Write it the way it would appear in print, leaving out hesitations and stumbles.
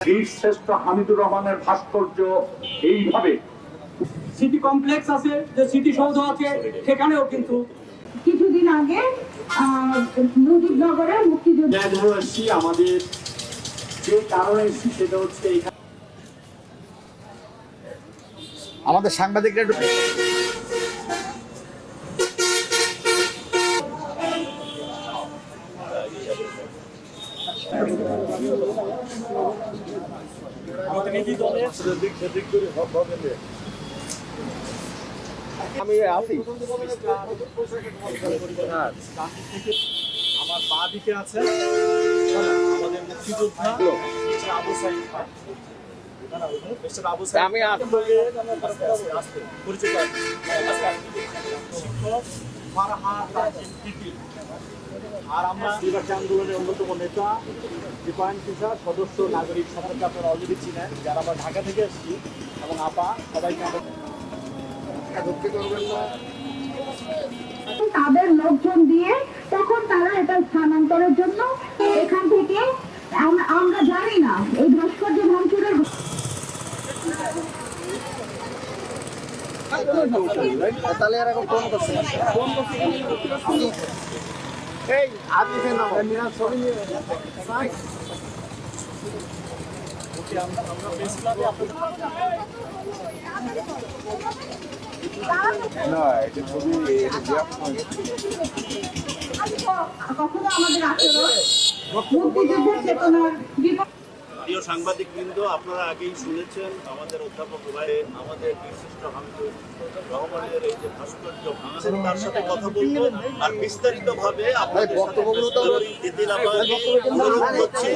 বীর শ্রেষ্ঠ হামিদুর রহমানের ভাস্কর্য এইভাবে সিটি কমপ্লেক্স আছে, যে স্মৃতিসৌধ আছে, সেখানেও কিন্তু কিছুদিন আগে মুজিবনগরে মুক্তিযুদ্ধ এসেছি। আমাদের যে কারণে এসেছি সেটা হচ্ছে এখানে আমাদের সাংবাদিকরা একটু আমি আছি আমার পা দিকে আছে আমাদের মুক্তিযোদ্ধা আবু সাইদ খান। আমি পরিচয় শিক্ষক ফারহা তাজিম তিতির। আর আমরা নির্বাচন আন্দোলনের অন্যতম নেতা ডিফাইন ফিসার সদস্য নাগরিক সম্পর্কে আপনারা অলরেডি চিনেন, যারা আমরা ঢাকা থেকে এসেছি, এবং আপা সবাইকে আমরা তাদের লোকজন দিয়ে তখন তারা এটা স্থানান্তরের জন্য এখান থেকে আমরা জানি না এই ভাস্কর্য ভাঙচুরের তাহলে এরকম ফোন করছে এই আজকে কেন ছবি নিয়ে না এটা ছবি কখনো আমাদের আচরণ মুক্তিযুদ্ধের চেতনার বিপক্ষে। প্রিয় সাংবাদিকবৃন্দ, আপনারা আগেই শুনেছেন আমাদের অধ্যাপক ভাই আমাদের বিশিষ্ট হামিদুর রহমানের এই যে ভাস্কর্য ভাঙছেন, তার সাথে কথা বলবো আর বিস্তারিত ভাবে আপনাদের সাথে অনুরোধ করছি।